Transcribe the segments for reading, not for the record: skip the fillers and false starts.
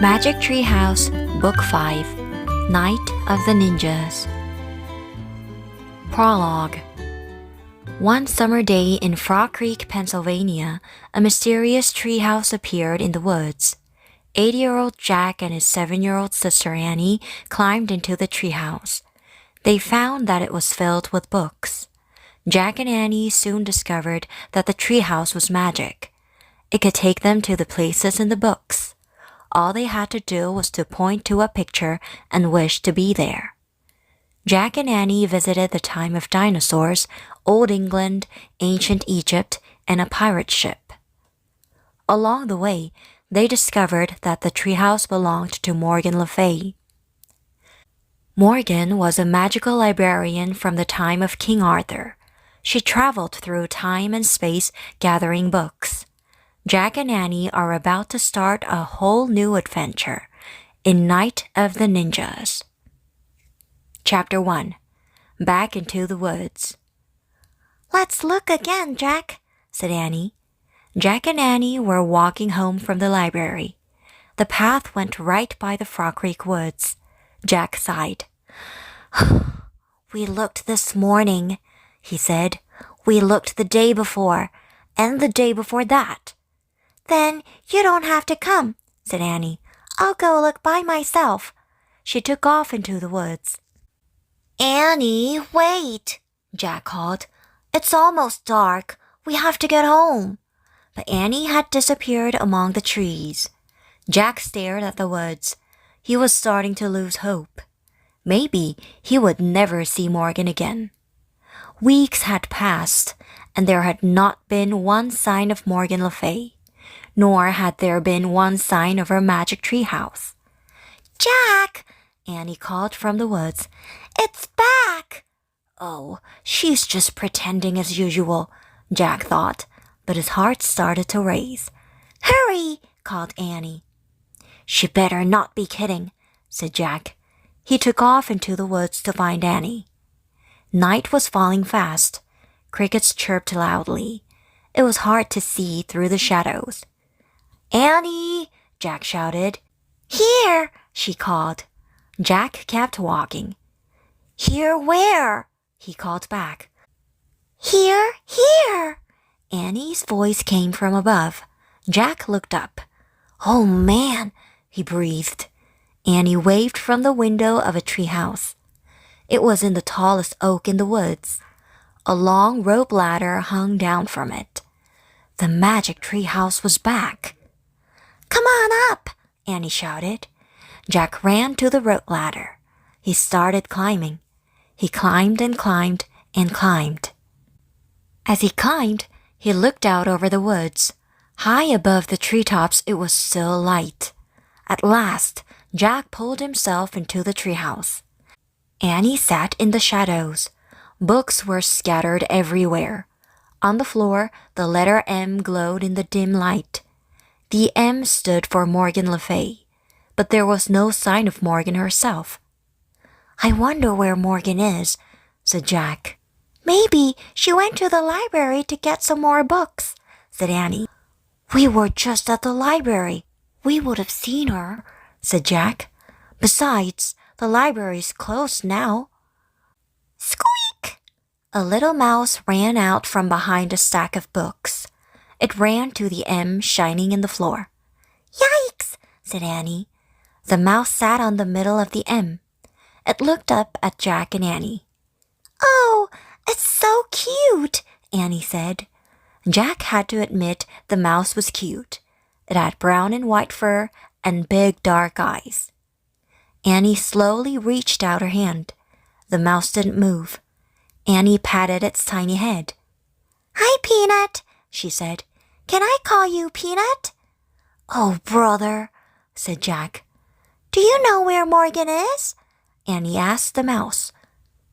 Magic Treehouse, Book 5, Night of the Ninjas. Prologue. One summer day in Frog Creek, Pennsylvania, a mysterious treehouse appeared in the woods. 8-year-old Jack and his 7-year-old sister Annie climbed into the treehouse. They found that it was filled with books. Jack and Annie soon discovered that the treehouse was magic. It could take them to the places in the books. All they had to do was to point to a picture and wish to be there. Jack and Annie visited the time of dinosaurs, Old England, ancient Egypt, and a pirate ship. Along the way, they discovered that the treehouse belonged to Morgan Le Fay. Morgan was a magical librarian from the time of King Arthur. She traveled through time and space gathering books. Jack and Annie are about to start a whole new adventure in Night of the Ninjas. Chapter 1. Back into the Woods. "Let's look again, Jack," said Annie. Jack and Annie were walking home from the library. The path went right by the Frog Creek woods. Jack sighed. "We looked this morning," he said. "We looked the day before, and the day before that." "Then you don't have to come," said Annie. "I'll go look by myself." She took off into the woods. "Annie, wait," Jack called. "It's almost dark. We have to get home." But Annie had disappeared among the trees. Jack stared at the woods. He was starting to lose hope. Maybe he would never see Morgan again. Weeks had passed, and there had not been one sign of Morgan Le Fay. Nor had there been one sign of her magic treehouse. "Jack," Annie called from the woods. "It's back." Oh, she's just pretending as usual, Jack thought, but his heart started to race. "Hurry," called Annie. She better not be kidding, said Jack. He took off into the woods to find Annie. Night was falling fast. Crickets chirped loudly. It was hard to see through the shadows. "Annie," Jack shouted. "Here," she called. Jack kept walking. "Here where?" he called back. "Here, here." Annie's voice came from above. Jack looked up. "Oh, man," he breathed. Annie waved from the window of a treehouse. It was in the tallest oak in the woods. A long rope ladder hung down from it. The magic treehouse was back. "Come on up," Annie shouted. Jack ran to the rope ladder. He started climbing. He climbed and climbed and climbed. As he climbed, he looked out over the woods. High above the treetops, it was still light. At last, Jack pulled himself into the treehouse. Annie sat in the shadows. Books were scattered everywhere. On the floor, the letter M glowed in the dim light. The M stood for Morgan Le Fay, but there was no sign of Morgan herself. "I wonder where Morgan is," said Jack. "Maybe she went to the library to get some more books," said Annie. "We were just at the library. We would have seen her," said Jack. "Besides, the library's closed now." Squeak! A little mouse ran out from behind a stack of books. It ran to the M shining in the floor. "Yikes!" said Annie. The mouse sat on the middle of the M. It looked up at Jack and Annie. "Oh, it's so cute," Annie said. Jack had to admit the mouse was cute. It had brown and white fur and big dark eyes. Annie slowly reached out her hand. The mouse didn't move. Annie patted its tiny head. "Hi, Peanut," she said. "Can I call you Peanut?" "Oh, brother," said Jack. "Do you know where Morgan is?" Annie asked the mouse.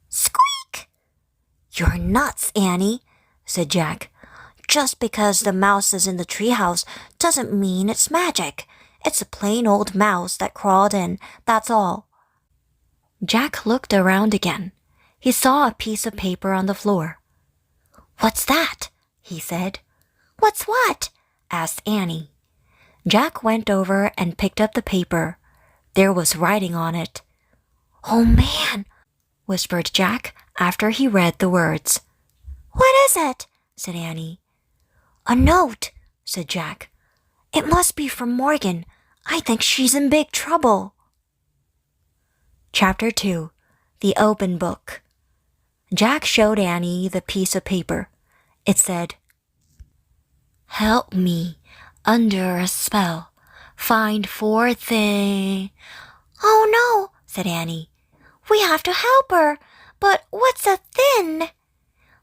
Squeak! "You're nuts, Annie," said Jack. "Just because the mouse is in the treehouse doesn't mean it's magic. It's a plain old mouse that crawled in, that's all." Jack looked around again. He saw a piece of paper on the floor. "What's that?" he said. "What's what?" asked Annie. Jack went over and picked up the paper. There was writing on it. "Oh man," whispered Jack after he read the words. "What is it?" said Annie. "A note," said Jack. "It must be from Morgan. I think she's in big trouble." Chapter 2. The Open Book. Jack showed Annie the piece of paper. It said, "Help me, under a spell, find 4 things." "Oh no," said Annie. "We have to help her. But what's a thin?"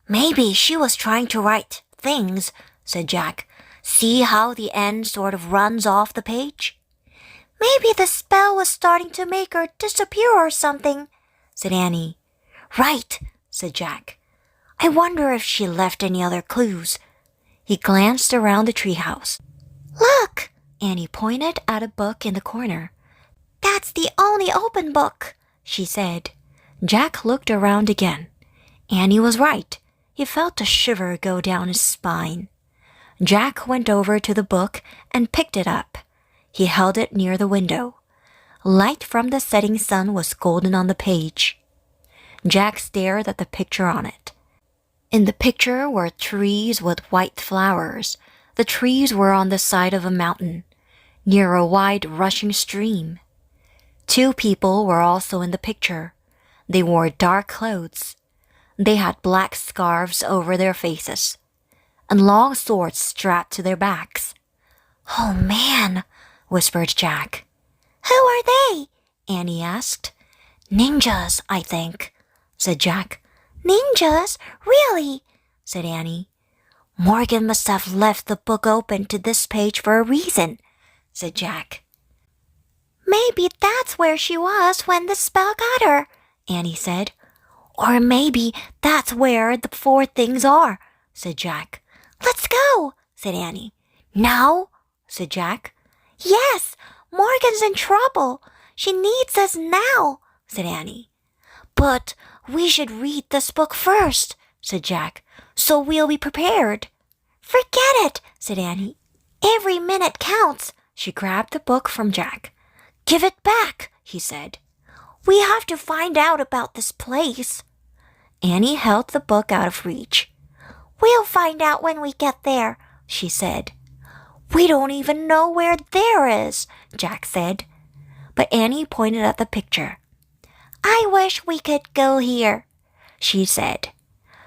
"Maybe she was trying to write things," said Jack. "See how the end sort of runs off the page?" "Maybe the spell was starting to make her disappear or something," said Annie. "Right," said Jack. "I wonder if she left any other clues." He glanced around the treehouse. "Look!" Annie pointed at a book in the corner. "That's the only open book," she said. Jack looked around again. Annie was right. He felt a shiver go down his spine. Jack went over to the book and picked it up. He held it near the window. Light from the setting sun was golden on the page. Jack stared at the picture on it. In the picture were trees with white flowers. The trees were on the side of a mountain, near a wide rushing stream. 2 people were also in the picture. They wore dark clothes. They had black scarves over their faces, and long swords strapped to their backs. "Oh man," whispered Jack. "Who are they?" Annie asked. "Ninjas, I think," said Jack. "Ninjas? Really?" said Annie. "Morgan must have left the book open to this page for a reason," said Jack. "Maybe that's where she was when the spell got her," Annie said. "Or maybe that's where the 4 things are," said Jack. "Let's go," said Annie. "Now?" said Jack. "Yes, Morgan's in trouble. She needs us now," said Annie. "But we should read this book first," said Jack, "so we'll be prepared." "Forget it," said Annie. "Every minute counts." She grabbed the book from Jack. "Give it back," he said. "We have to find out about this place." Annie held the book out of reach. "We'll find out when we get there," she said. "We don't even know where there is," Jack said. But Annie pointed at the picture. "I wish we could go here," she said.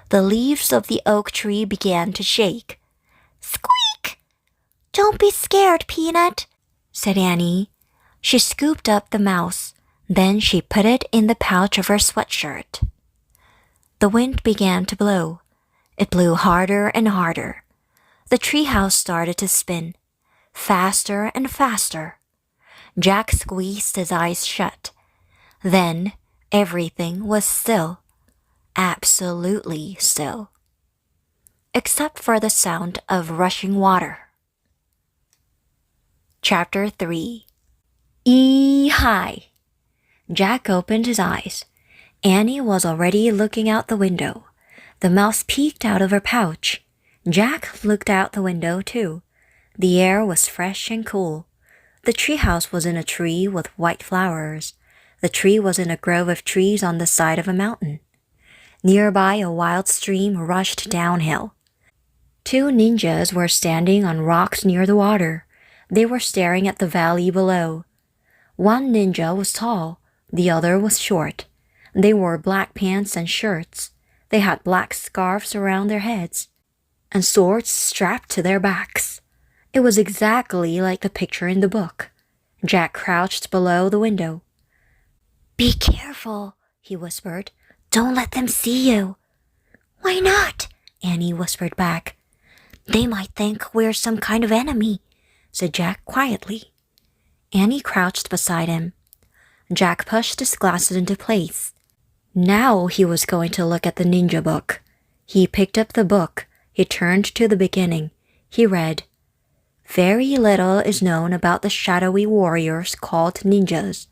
The leaves of the oak tree began to shake. "Squeak!" "Don't be scared, Peanut," said Annie. She scooped up the mouse. Then she put it in the pouch of her sweatshirt. The wind began to blow. It blew harder and harder. The treehouse started to spin, faster and faster. Jack squeezed his eyes shut. Then everything was still, absolutely still, except for the sound of rushing water. Chapter 3. Ee-hi! Jack opened his eyes. Annie was already looking out the window. The mouse peeked out of her pouch. Jack looked out the window, too. The air was fresh and cool. The treehouse was in a tree with white flowers. The tree was in a grove of trees on the side of a mountain. Nearby, a wild stream rushed downhill. 2 ninjas were standing on rocks near the water. They were staring at the valley below. One ninja was tall. The other was short. They wore black pants and shirts. They had black scarves around their heads and swords strapped to their backs. It was exactly like the picture in the book. Jack crouched below the window. "Be careful," he whispered. "Don't let them see you." "Why not?" Annie whispered back. "They might think we're some kind of enemy," said Jack quietly. Annie crouched beside him. Jack pushed his glasses into place. Now he was going to look at the ninja book. He picked up the book. He turned to the beginning. He read, "Very little is known about the shadowy warriors called ninjas.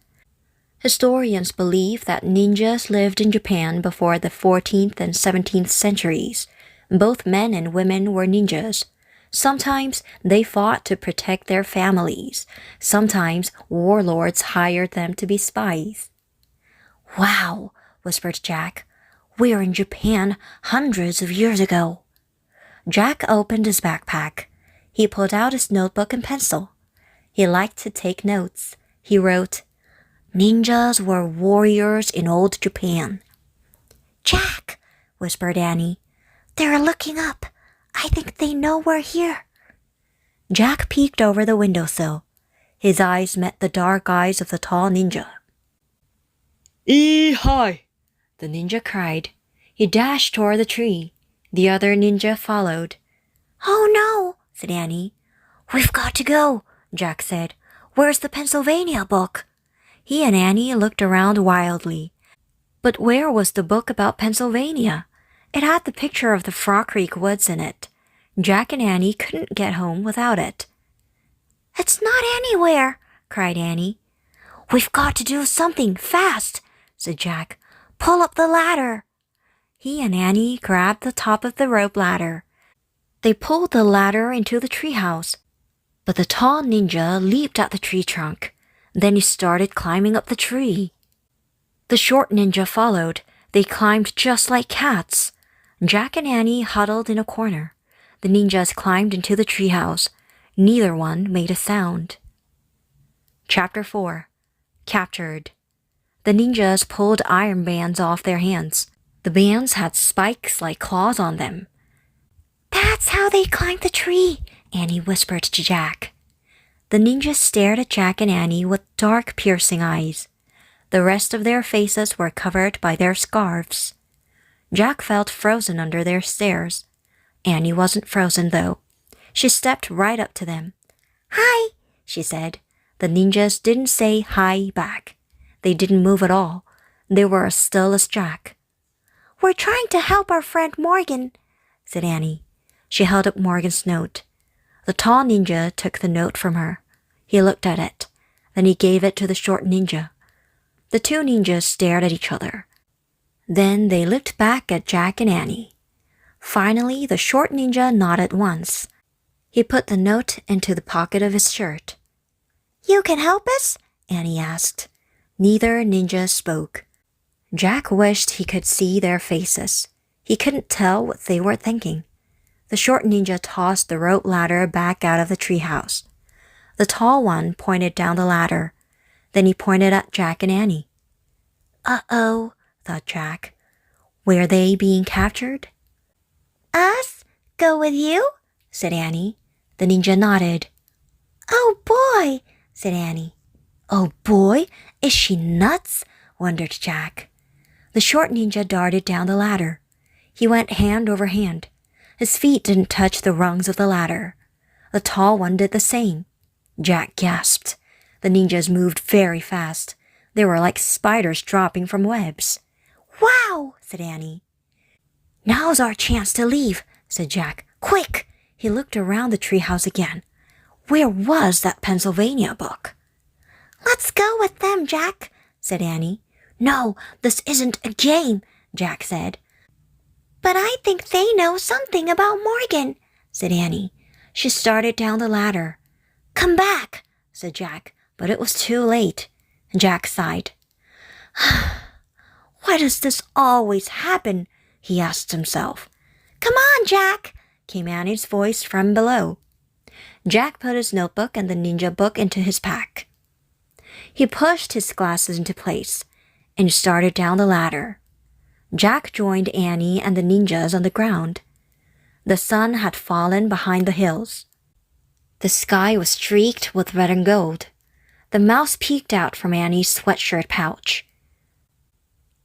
Historians believe that ninjas lived in Japan before the 14th and 17th centuries. Both men and women were ninjas. Sometimes they fought to protect their families. Sometimes warlords hired them to be spies. Wow, whispered Jack. We're in Japan hundreds of years ago. Jack opened his backpack. He pulled out his notebook and pencil. He liked to take notes. He wrote, Ninjas were warriors in old Japan. Jack, whispered Annie. They're looking up. I think they know we're here. Jack peeked over the windowsill. His eyes met the dark eyes of the tall ninja. "Ee-hi!" the ninja cried. He dashed toward the tree. The other ninja followed. Oh no, said Annie. We've got to go, Jack said. Where's the Pennsylvania book? He and Annie looked around wildly. But where was the book about Pennsylvania? It had the picture of the Frog Creek woods in it. Jack and Annie couldn't get home without it. It's not anywhere, cried Annie. We've got to do something fast, said Jack. Pull up the ladder. He and Annie grabbed the top of the rope ladder. They pulled the ladder into the treehouse. But the tall ninja leaped at the tree trunk. Then he started climbing up the tree. The short ninja followed. They climbed just like cats. Jack and Annie huddled in a corner. The ninjas climbed into the treehouse. Neither one made a sound. Chapter 4. Captured. The ninjas pulled iron bands off their hands. The bands had spikes like claws on them. That's how they climbed the tree, Annie whispered to Jack. The ninjas stared at Jack and Annie with dark, piercing eyes. The rest of their faces were covered by their scarves. Jack felt frozen under their stares. Annie wasn't frozen, though. She stepped right up to them. Hi, she said. The ninjas didn't say hi back. They didn't move at all. They were as still as Jack. We're trying to help our friend Morgan, said Annie. She held up Morgan's note. The tall ninja took the note from her. He looked at it. Then he gave it to the short ninja. The two ninjas stared at each other. Then they looked back at Jack and Annie. Finally, the short ninja nodded once. He put the note into the pocket of his shirt. You can help us? Annie asked. Neither ninja spoke. Jack wished he could see their faces. He couldn't tell what they were thinking. The short ninja tossed the rope ladder back out of the treehouse. The tall one pointed down the ladder. Then he pointed at Jack and Annie. Uh-oh, thought Jack. Were they being captured? Us? Go with you? Said Annie. The ninja nodded. Oh, boy, said Annie. Oh, boy? Is she nuts? Wondered Jack. The short ninja darted down the ladder. He went hand over hand. His feet didn't touch the rungs of the ladder. The tall one did the same. Jack gasped. The ninjas moved very fast. They were like spiders dropping from webs. Wow, said Annie. Now's our chance to leave, said Jack. Quick! He looked around the treehouse again. Where was that Pennsylvania book? Let's go with them, Jack, said Annie. No, this isn't a game, Jack said. But I think they know something about Morgan, said Annie. She started down the ladder. Come back, said Jack, but it was too late. Jack sighed. Why does this always happen? He asked himself. Come on, Jack, came Annie's voice from below. Jack put his notebook and the ninja book into his pack. He pushed his glasses into place and started down the ladder. Jack joined Annie and the ninjas on the ground. The sun had fallen behind the hills. The sky was streaked with red and gold. The mouse peeked out from Annie's sweatshirt pouch.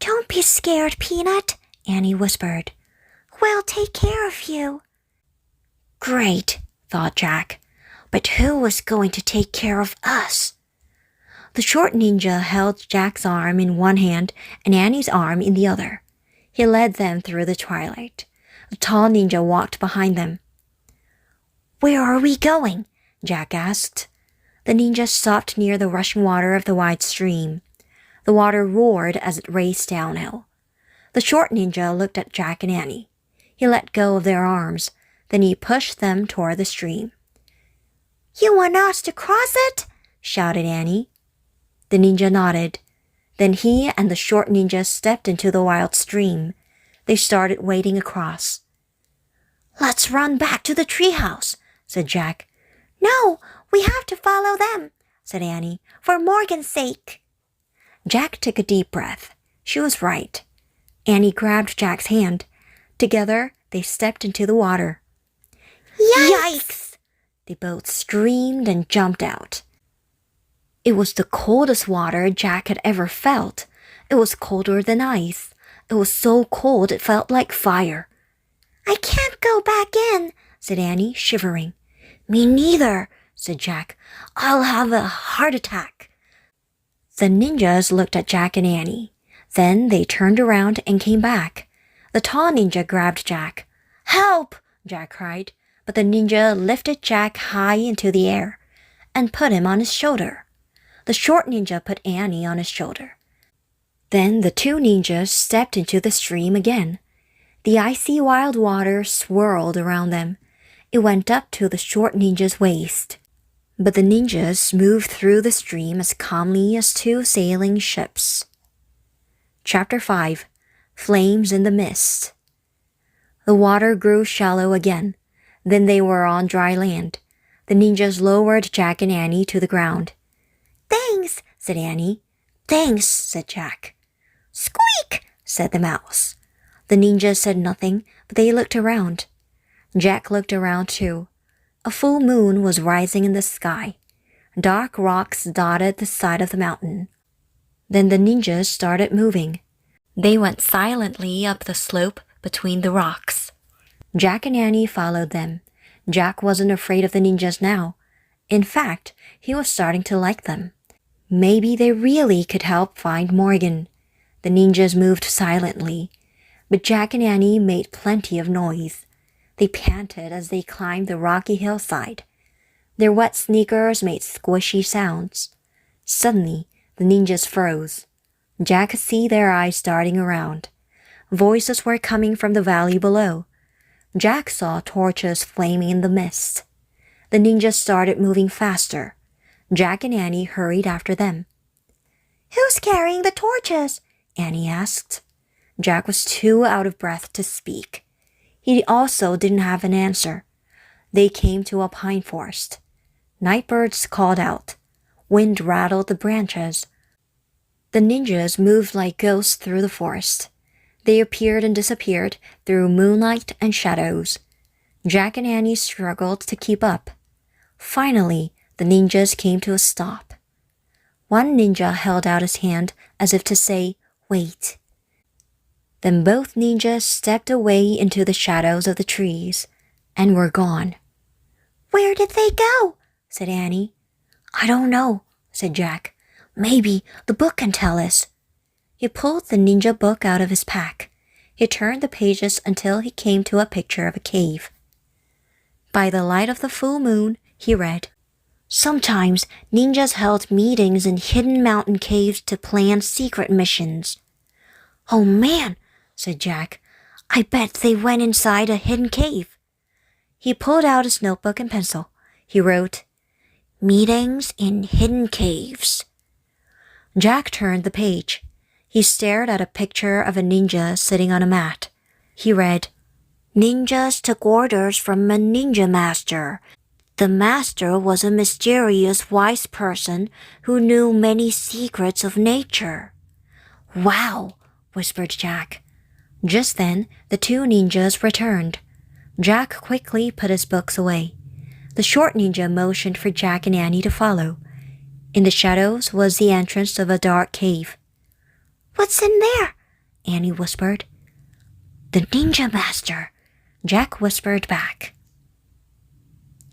Don't be scared, Peanut, Annie whispered. We'll take care of you. Great, thought Jack. But who was going to take care of us? The short ninja held Jack's arm in one hand and Annie's arm in the other. He led them through the twilight. The tall ninja walked behind them. Where are we going? Jack asked. The ninja stopped near the rushing water of the wide stream. The water roared as it raced downhill. The short ninja looked at Jack and Annie. He let go of their arms. Then he pushed them toward the stream. You want us to cross it? Shouted Annie. The ninja nodded. Then he and the short ninja stepped into the wild stream. They started wading across. Let's run back to the treehouse, said Jack. No, we have to follow them, said Annie, for Morgan's sake. Jack took a deep breath. She was right. Annie grabbed Jack's hand. Together, they stepped into the water. Yikes! They both screamed and jumped out. It was the coldest water Jack had ever felt. It was colder than ice. It was so cold it felt like fire. I can't go back in, said Annie, shivering. Me neither, said Jack. I'll have a heart attack. The ninjas looked at Jack and Annie. Then they turned around and came back. The tall ninja grabbed Jack. Help! Jack cried. But the ninja lifted Jack high into the air and put him on his shoulder. The short ninja put Annie on his shoulder. Then the two ninjas stepped into the stream again. The icy wild water swirled around them. It went up to the short ninja's waist. But the ninjas moved through the stream as calmly as two sailing ships. Chapter 5. Flames in the Mist. The water grew shallow again. Then they were on dry land. The ninjas lowered Jack and Annie to the ground. Thanks, said Annie. Thanks, said Jack. Squeak, said the mouse. The ninjas said nothing, but they looked around. Jack looked around too. A full moon was rising in the sky. Dark rocks dotted the side of the mountain. Then the ninjas started moving. They went silently up the slope between the rocks. Jack and Annie followed them. Jack wasn't afraid of the ninjas now. In fact, he was starting to like them. Maybe they really could help find Morgan. The ninjas moved silently, but Jack and Annie made plenty of noise. They panted as they climbed the rocky hillside. Their wet sneakers made squishy sounds. Suddenly, the ninjas froze. Jack could see their eyes darting around. Voices were coming from the valley below. Jack saw torches flaming in the mist. The ninjas started moving faster. Jack and Annie hurried after them. Who's carrying the torches? Annie asked. Jack was too out of breath to speak. He also didn't have an answer. They came to a pine forest. Nightbirds called out. Wind rattled the branches. The ninjas moved like ghosts through the forest. They appeared and disappeared through moonlight and shadows. Jack and Annie struggled to keep up. Finally, the ninjas came to a stop. One ninja held out his hand as if to say, "Wait." Then both ninjas stepped away into the shadows of the trees and were gone. Where did they go? said Annie. I don't know, said Jack. Maybe the book can tell us. He pulled the ninja book out of his pack. He turned the pages until he came to a picture of a cave. By the light of the full moon, he read, Sometimes ninjas held meetings in hidden mountain caves to plan secret missions. Oh man, said Jack. I bet they went inside a hidden cave. He pulled out his notebook and pencil. He wrote, Meetings in hidden caves. Jack turned the page. He stared at a picture of a ninja sitting on a mat. He read, Ninjas took orders from a ninja master. The master was a mysterious wise person who knew many secrets of nature. Wow, whispered Jack. Just then, the two ninjas returned. Jack quickly put his books away. The short ninja motioned for Jack and Annie to follow. In the shadows was the entrance of a dark cave. What's in there? Annie whispered. The ninja master, Jack whispered back.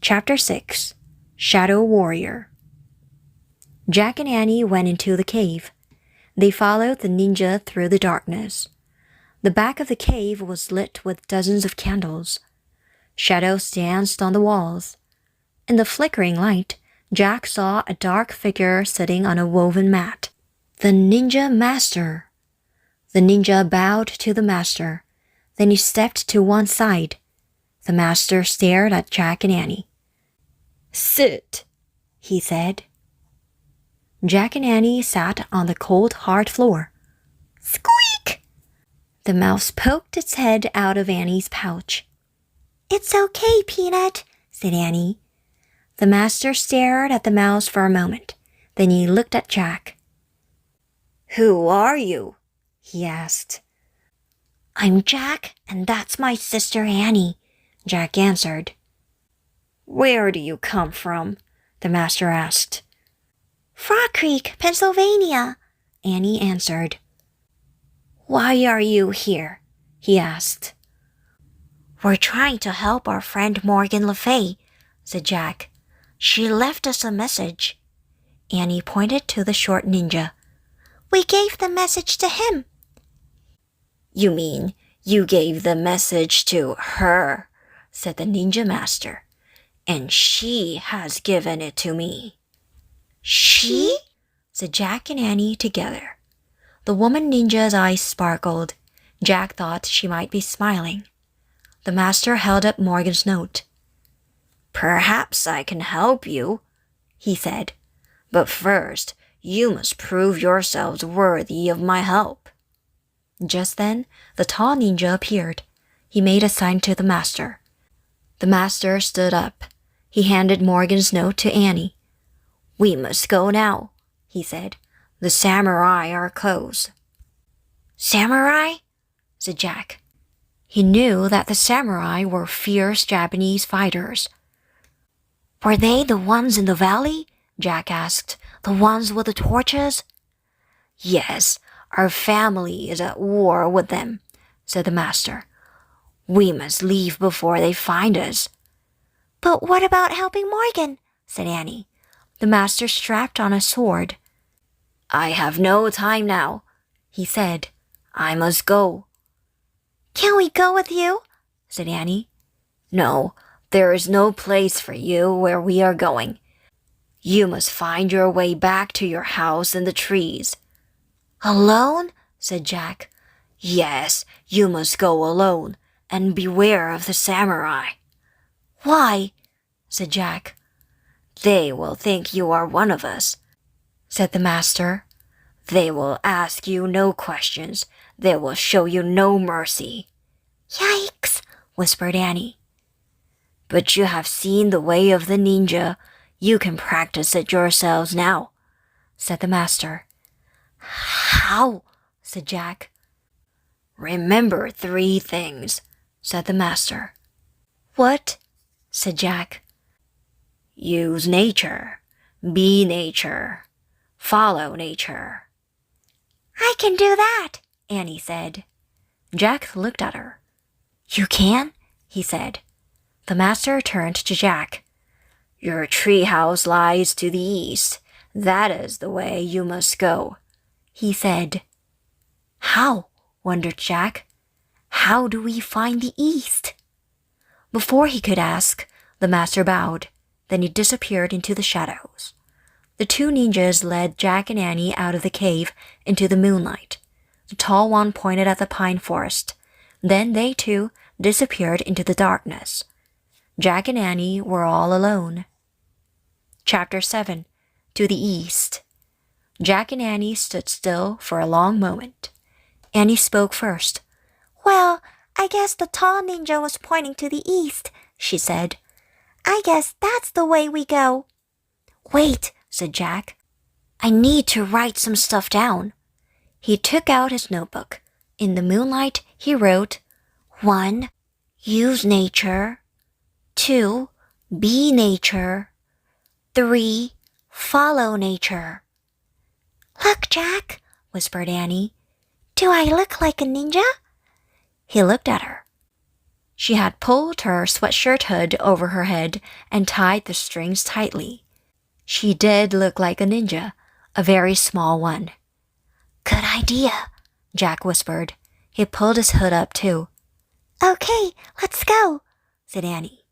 Chapter 6. Shadow Warrior. Jack and Annie went into the cave. They followed the ninja through the darkness. The back of the cave was lit with dozens of candles. Shadows danced on the walls. In the flickering light, Jack saw a dark figure sitting on a woven mat. The ninja master. The ninja bowed to the master. Then he stepped to one side. The master stared at Jack and Annie. "Sit," he said. Jack and Annie sat on the cold, hard floor. Squeak! The mouse poked its head out of Annie's pouch. "It's okay, Peanut," said Annie. The master stared at the mouse for a moment. Then he looked at Jack. "Who are you?" he asked. "I'm Jack, and that's my sister Annie," Jack answered. "Where do you come from?" the master asked. "Frog Creek, Pennsylvania," Annie answered. "Why are you here?" he asked. "We're trying to help our friend Morgan Le Fay," said Jack. "She left us a message." Annie pointed to the short ninja. "We gave the message to him." "You mean you gave the message to her," said the ninja master. "And she has given it to me." "She?" said Jack and Annie together. The woman ninja's eyes sparkled. Jack thought she might be smiling. The master held up Morgan's note. "Perhaps I can help you," he said. "But first, you must prove yourselves worthy of my help." Just then, the tall ninja appeared. He made a sign to the master. The master stood up. He handed Morgan's note to Annie. "We must go now," he said. "The samurai are close." "Samurai?" said Jack. He knew that the samurai were fierce Japanese fighters. "Were they the ones in the valley?" Jack asked. "The ones with the torches?" "Yes, our family is at war with them," said the master. "We must leave before they find us." "But what about helping Morgan?" said Annie. The master strapped on a sword. "I have no time now," he said. "I must go." "Can we go with you?" said Annie. "No, there is no place for you where we are going. You must find your way back to your house in the trees." "Alone?" said Jack. "Yes, you must go alone, and beware of the samurai." "Why?" said Jack. "They will think you are one of us," said the master. "They will ask you no questions. They will show you no mercy." "Yikes," whispered Annie. "But you have seen the way of the ninja. You can practice it yourselves now," said the master. "How?" said Jack. "Remember 3 things," said the master. "What?" said Jack. "Use nature, be nature, follow nature." "I can do that," Annie said. Jack looked at her. "You can?" he said. The master turned to Jack. "Your treehouse lies to the east. That is the way you must go," he said. "How?" wondered Jack. "How do we find the east?" Before he could ask, the master bowed. Then he disappeared into the shadows. The 2 ninjas led Jack and Annie out of the cave into the moonlight. The tall one pointed at the pine forest. Then they too disappeared into the darkness. Jack and Annie were all alone. Chapter 7. To the East. Jack and Annie stood still for a long moment. Annie spoke first. "Well, I guess the tall ninja was pointing to the east," she said. "I guess that's the way we go." "Wait," said Jack. "I need to write some stuff down." He took out his notebook. In the moonlight, he wrote, 1. Use nature. 2. Be nature. 3. Follow nature. "Look, Jack," whispered Annie. "Do I look like a ninja?" He looked at her. She had pulled her sweatshirt hood over her head and tied the strings tightly. She did look like a ninja, a very small one. "Good idea," Jack whispered. He pulled his hood up too. "Okay, let's go," said Annie.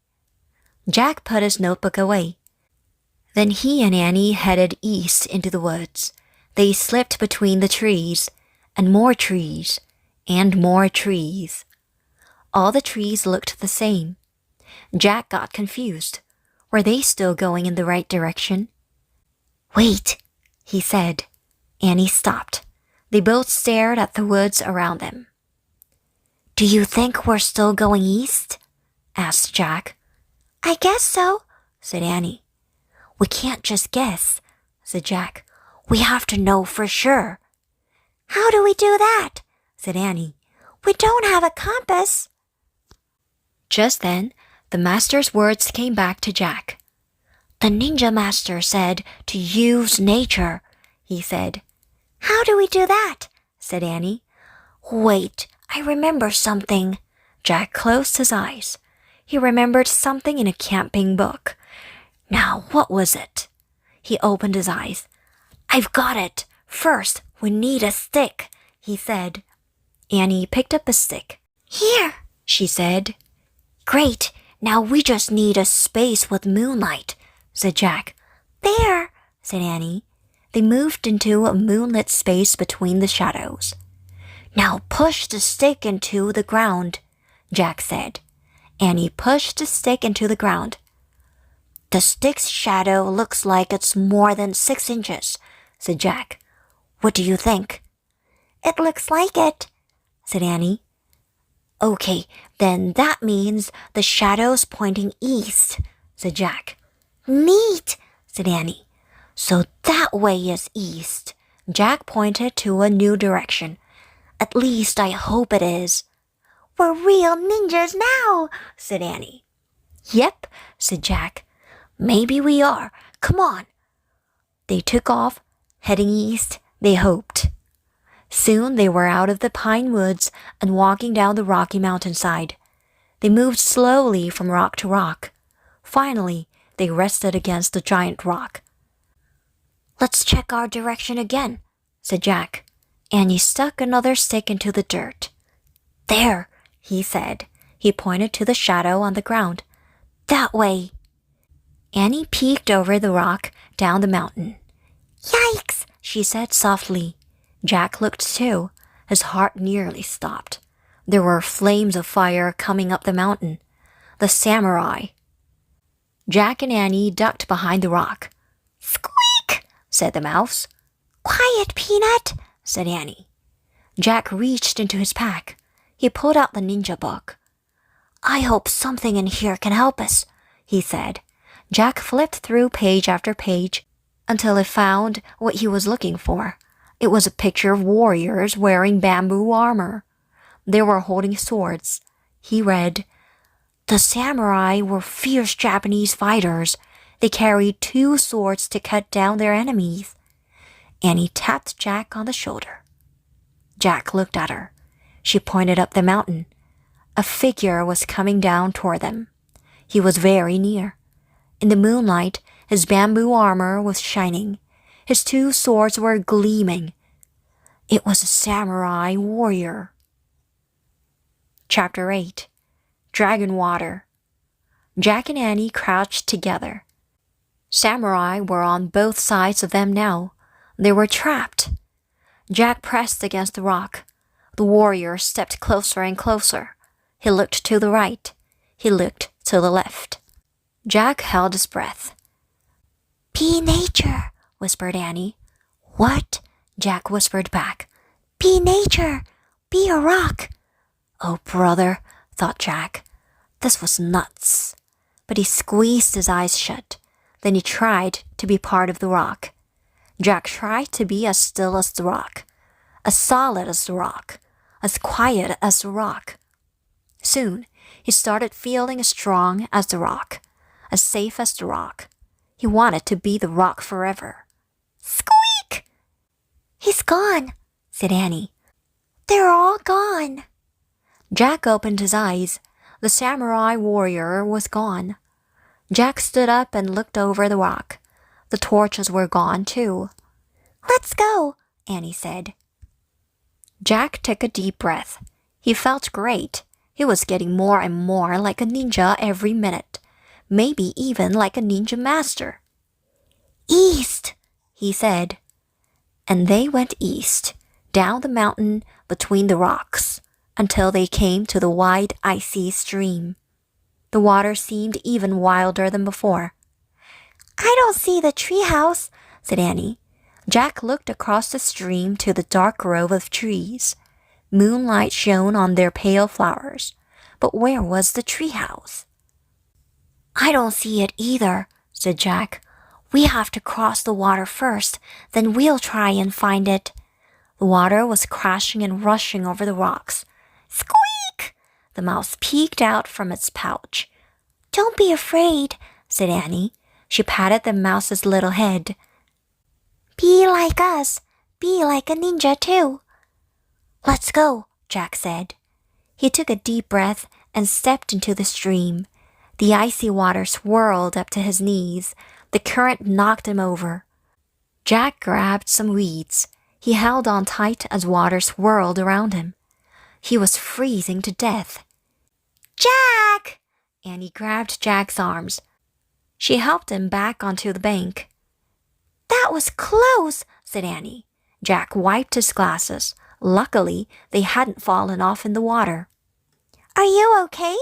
Jack put his notebook away. Then he and Annie headed east into the woods. They slipped between the trees, and more trees, and more trees. All the trees looked the same. Jack got confused. Were they still going in the right direction? Wait, he said. Annie stopped. They both stared at the woods around them. do you think we're still going east? Asked Jack. I guess so, Said Annie. We can't just guess, said Jack. We have to know for sure. How do we do that? Said Annie. We don't have a compass. Just then, the master's words came back to Jack. The ninja master said to use nature, he said. How do we do that? Said Annie. Wait, I remember something. Jack closed his eyes. He remembered something in a camping book. Now, what was it? He opened his eyes. I've got it. First, we need a stick, he said. Annie picked up a stick. Here, she said. Great, now we just need a space with moonlight, said Jack. There, said Annie. They moved into a moonlit space between the shadows. Now push the stick into the ground, Jack said. Annie pushed the stick into the ground. The stick's shadow looks like it's more than 6 inches, said Jack. What do you think? It looks like it, said Annie. Okay, then that means the shadow's pointing east, said Jack. Neat, said Annie. So that way is east. Jack pointed to a new direction. At least I hope it is. We're real ninjas now, said Annie. Yep, said Jack. Maybe we are. Come on. They took off, heading east, they hoped. Soon they were out of the pine woods and walking down the rocky mountainside. They moved slowly from rock to rock. Finally, they rested against a giant rock. Let's check our direction again, said Jack. Annie stuck another stick into the dirt. There, he said. He pointed to the shadow on the ground. That way. Annie peeked over the rock down the mountain. Yikes, she said softly. Jack looked too. His heart nearly stopped. There were flames of fire coming up the mountain. The samurai. Jack and Annie ducked behind the rock. Squeak, said the mouse. Quiet, Peanut, said Annie. Jack reached into his pack. He pulled out the ninja book. I hope something in here can help us, he said. Jack flipped through page after page until he found what he was looking for. It was a picture of warriors wearing bamboo armor. They were holding swords. He read, The samurai were fierce Japanese fighters. They carried 2 swords to cut down their enemies. Annie tapped Jack on the shoulder. Jack looked at her. She pointed up the mountain. A figure was coming down toward them. He was very near. In the moonlight, his bamboo armor was shining. His 2 swords were gleaming. It was a samurai warrior. Chapter 8. Dragon Water. Jack and Annie crouched together. Samurai were on both sides of them now. They were trapped. Jack pressed against the rock. The warrior stepped closer and closer. He looked to the right. He looked to the left. Jack held his breath. Be nature, whispered Annie. What? Jack whispered back. Be nature. Be a rock. Oh, brother, thought Jack. This was nuts. But he squeezed his eyes shut. Then he tried to be part of the rock. Jack tried to be as still as the rock, as solid as the rock, as quiet as the rock. Soon, he started feeling as strong as the rock, as safe as the rock. He wanted to be the rock forever. Squeak! He's gone, said Annie. They're all gone. Jack opened his eyes. The samurai warrior was gone. Jack stood up and looked over the rock. The torches were gone too. Let's go, Annie said. Jack took a deep breath. He felt great. He was getting more and more like a ninja every minute. Maybe even like a ninja master. East, he said. And they went east, down the mountain between the rocks, until they came to the wide icy stream. The water seemed even wilder than before. I don't see the treehouse, said Annie. Jack looked across the stream to the dark grove of trees. Moonlight shone on their pale flowers. But where was the treehouse? I don't see it either, said Jack. We have to cross the water first, then we'll try and find it. The water was crashing and rushing over the rocks. Squeak! The mouse peeked out from its pouch. Don't be afraid, said Annie. She patted the mouse's little head. Be like us. Be like a ninja too. Let's go, Jack said. He took a deep breath and stepped into the stream. The icy water swirled up to his knees. The current knocked him over. Jack grabbed some weeds. He held on tight as water swirled around him. He was freezing to death. Jack! Annie grabbed Jack's arms. She helped him back onto the bank. That was close, said Annie. Jack wiped his glasses. Luckily, they hadn't fallen off in the water. Are you okay?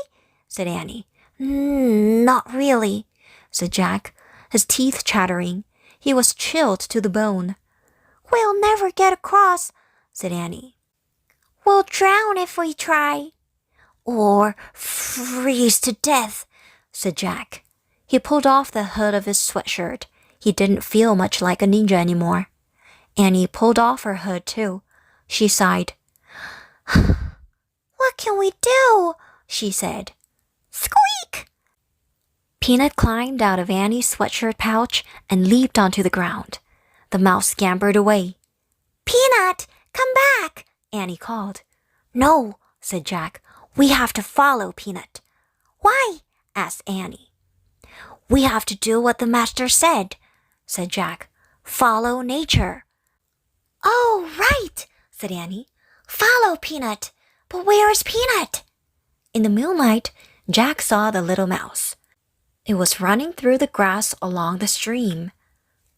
said Annie. Not really, said Jack, his teeth chattering. He was chilled to the bone. We'll never get across, said Annie. We'll drown if we try. Or freeze to death, said Jack. He pulled off the hood of his sweatshirt. He didn't feel much like a ninja anymore. Annie pulled off her hood too. She sighed. What can we do? She said. Squeak! Peanut climbed out of Annie's sweatshirt pouch and leaped onto the ground. The mouse scampered away. Peanut, come back, Annie called. No, said Jack. We have to follow Peanut. Why? asked Annie. We have to do what the master said, said Jack. Follow nature. Oh, right, said Annie. Follow Peanut. But where is Peanut? In the moonlight, Jack saw the little mouse. It was running through the grass along the stream.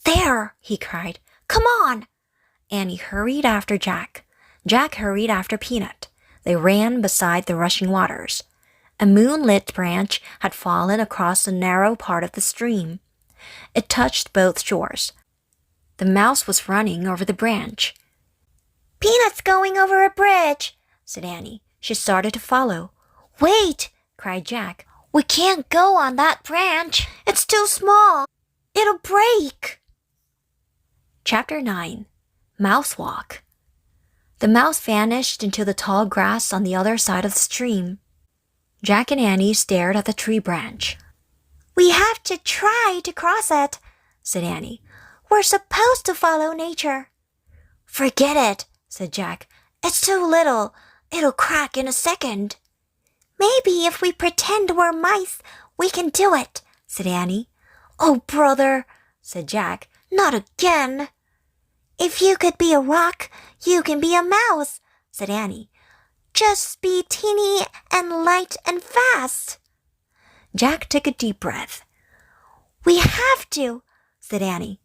There, he cried. Come on. Annie hurried after Jack. Jack hurried after Peanut. They ran beside the rushing waters. A moonlit branch had fallen across a narrow part of the stream. It touched both shores. The mouse was running over the branch. Peanut's going over a bridge, said Annie. She started to follow. Wait, cried Jack. We can't go on that branch. It's too small. It'll break. Chapter 9. Mouse Walk. The mouse vanished into the tall grass on the other side of the stream. Jack and Annie stared at the tree branch. We have to try to cross it, said Annie. We're supposed to follow nature. Forget it, said Jack. It's too little. It'll crack in a second. Maybe if we pretend we're mice, we can do it, said Annie. Oh, brother, said Jack. Not again. If you could be a rock, you can be a mouse, said Annie. Just be teeny and light and fast. Jack took a deep breath. We have to, said Annie.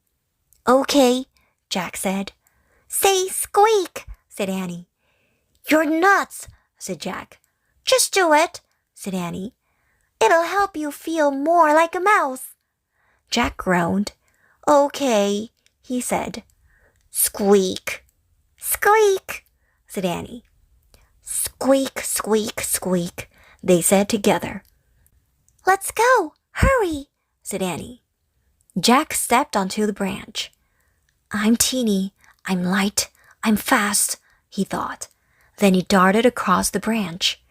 Okay, Jack said. Say squeak, said Annie. You're nuts, said Jack. Just do it, said Annie. It'll help you feel more like a mouse. Jack groaned. Okay, he said. Squeak. Squeak, said Annie. Squeak, squeak, squeak, they said together. Let's go, hurry, said Annie. Jack stepped onto the branch. I'm teeny, I'm light, I'm fast, he thought. Then he darted across the branch.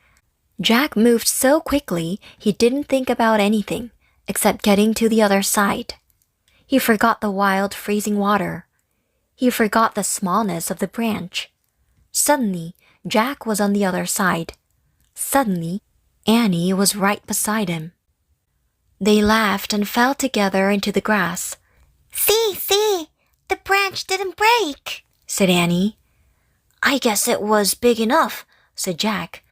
Jack moved so quickly he didn't think about anything except getting to the other side. He forgot the wild, freezing water. He forgot the smallness of the branch. Suddenly, Jack was on the other side. Suddenly, Annie was right beside him. They laughed and fell together into the grass. See, the branch didn't break, said Annie. I guess it was big enough, said Jack.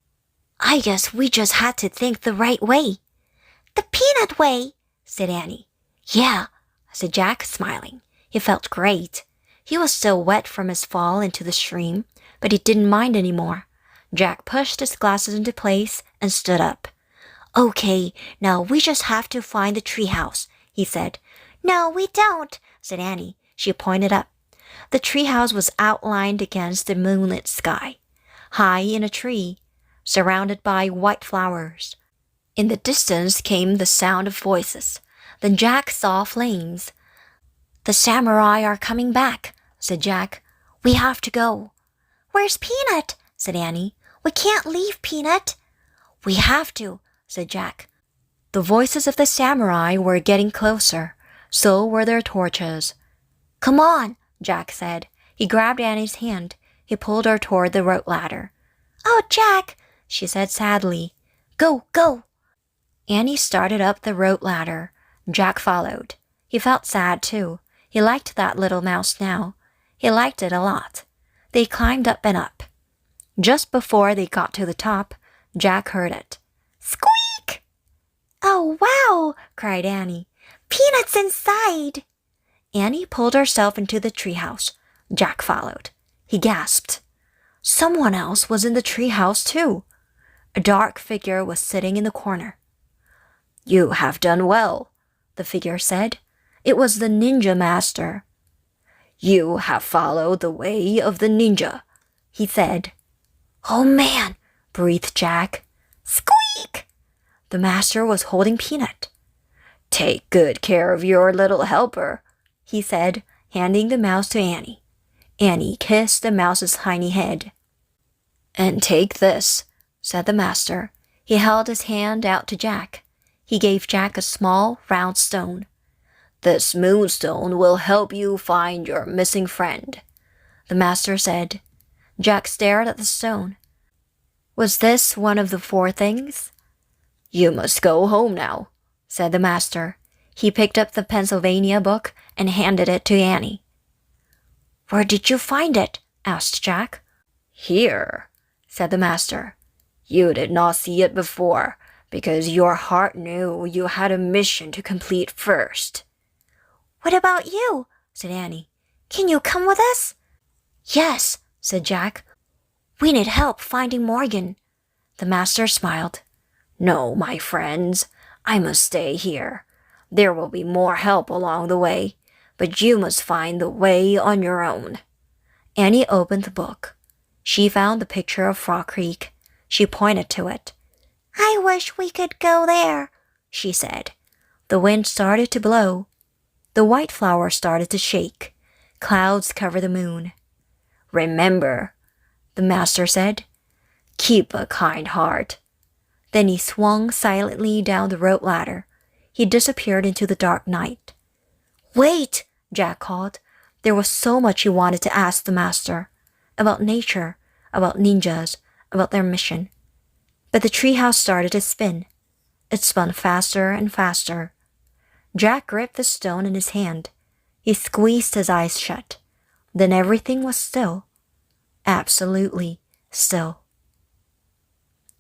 I guess we just had to think the right way. The peanut way, said Annie. Yeah, said Jack, smiling. He felt great. He was still wet from his fall into the stream, but he didn't mind anymore. Jack pushed his glasses into place and stood up. Okay, now we just have to find the treehouse, he said. No, we don't, said Annie. She pointed up. The treehouse was outlined against the moonlit sky, high in a tree, surrounded by white flowers. In the distance came the sound of voices. Then Jack saw flames. The samurai are coming back, said Jack. We have to go. Where's Peanut? Said Annie. We can't leave Peanut. We have to, said Jack. The voices of the samurai were getting closer. So were their torches. Come on, Jack said. He grabbed Annie's hand. He pulled her toward the rope ladder. Oh, Jack, she said sadly. Go, go. Annie started up the rope ladder. Jack followed. He felt sad, too. He liked that little mouse now. He liked it a lot. They climbed up and up. Just before they got to the top, Jack heard it. Squeak! Oh, wow, cried Annie. Peanut's inside. Annie pulled herself into the treehouse. Jack followed. He gasped. Someone else was in the treehouse, too. A dark figure was sitting in the corner. You have done well, the figure said. It was the ninja master. You have followed the way of the ninja, he said. Oh, man, breathed Jack. Squeak! The master was holding Peanut. Take good care of your little helper, he said, handing the mouse to Annie. Annie kissed the mouse's tiny head. And take this, said the master. He held his hand out to Jack. He gave Jack a small, round stone. This moonstone will help you find your missing friend, the master said. Jack stared at the stone. Was this one of the 4 things? You must go home now, said the master. He picked up the Pennsylvania book and handed it to Annie. Where did you find it? Asked Jack. Here, said the master. You did not see it before, because your heart knew you had a mission to complete first. What about you? Said Annie. Can you come with us? Yes, said Jack. We need help finding Morgan. The master smiled. No, my friends, I must stay here. There will be more help along the way, but you must find the way on your own. Annie opened the book. She found the picture of Frog Creek. She pointed to it. I wish we could go there, she said. The wind started to blow. The white flowers started to shake. Clouds covered the moon. Remember, the master said, keep a kind heart. Then he swung silently down the rope ladder. He disappeared into the dark night. Wait, Jack called. There was so much he wanted to ask the master. About nature, about ninjas, about their mission. But the treehouse started to spin. It spun faster and faster. Jack gripped the stone in his hand. He squeezed his eyes shut. Then everything was still. Absolutely still.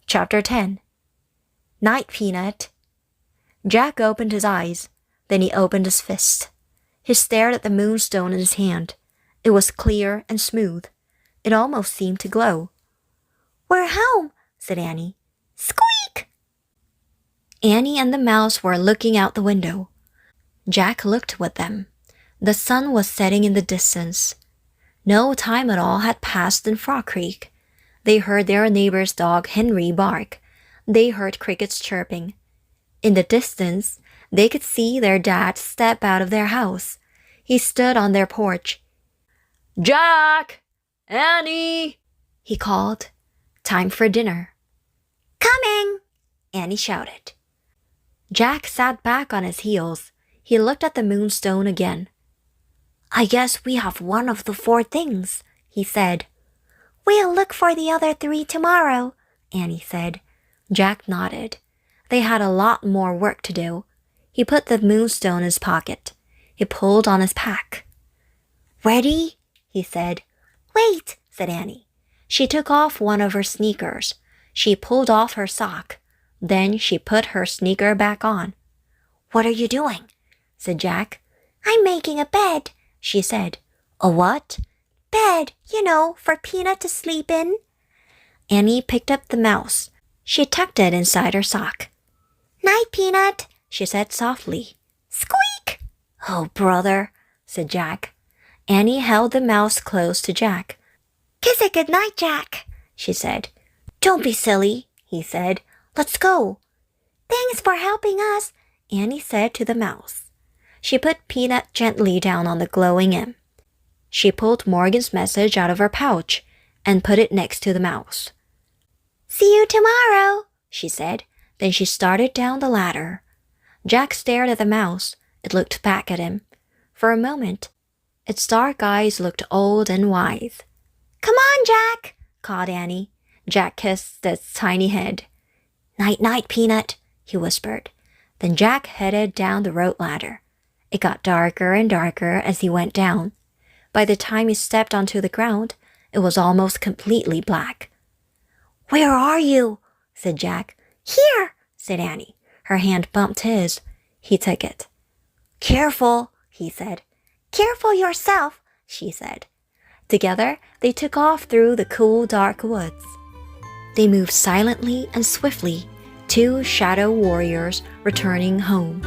Chapter 10. Night, Peanut. Jack opened his eyes. Then he opened his fist. He stared at the moonstone in his hand. It was clear and smooth. It almost seemed to glow. We're home, said Annie. Squeak! Annie and the mouse were looking out the window. Jack looked with them. The sun was setting in the distance. No time at all had passed in Frog Creek. They heard their neighbor's dog Henry bark. They heard crickets chirping. In the distance, they could see their dad step out of their house. He stood on their porch. Jack! Annie! He called. Time for dinner. Coming! Annie shouted. Jack sat back on his heels. He looked at the moonstone again. I guess we have one of the 4 things, he said. We'll look for the other 3 tomorrow, Annie said. Jack nodded. They had a lot more work to do. He put the moonstone in his pocket. He pulled on his pack. Ready? He said. Wait, said Annie. She took off one of her sneakers. She pulled off her sock. Then she put her sneaker back on. What are you doing? Said Jack. I'm making a bed, she said. A what? Bed, for Peanut to sleep in. Annie picked up the mouse. She tucked it inside her sock. Night, Peanut, she said softly. Squeak! Oh, brother, said Jack. Annie held the mouse close to Jack. Kiss it good night, Jack, she said. Don't be silly, he said. Let's go. Thanks for helping us, Annie said to the mouse. She put Peanut gently down on the glowing end. She pulled Morgan's message out of her pouch and put it next to the mouse. See you tomorrow, she said. Then she started down the ladder. Jack stared at the mouse. It looked back at him. For a moment, its dark eyes looked old and wise. Come on, Jack, called Annie. Jack kissed its tiny head. Night-night, Peanut, he whispered. Then Jack headed down the rope ladder. It got darker and darker as he went down. By the time he stepped onto the ground, it was almost completely black. Where are you? said Jack. Here, said Annie. Her hand bumped his. He took it. Careful, he said. Careful yourself, she said. Together, they took off through the cool, dark woods. They moved silently and swiftly, two shadow warriors returning home.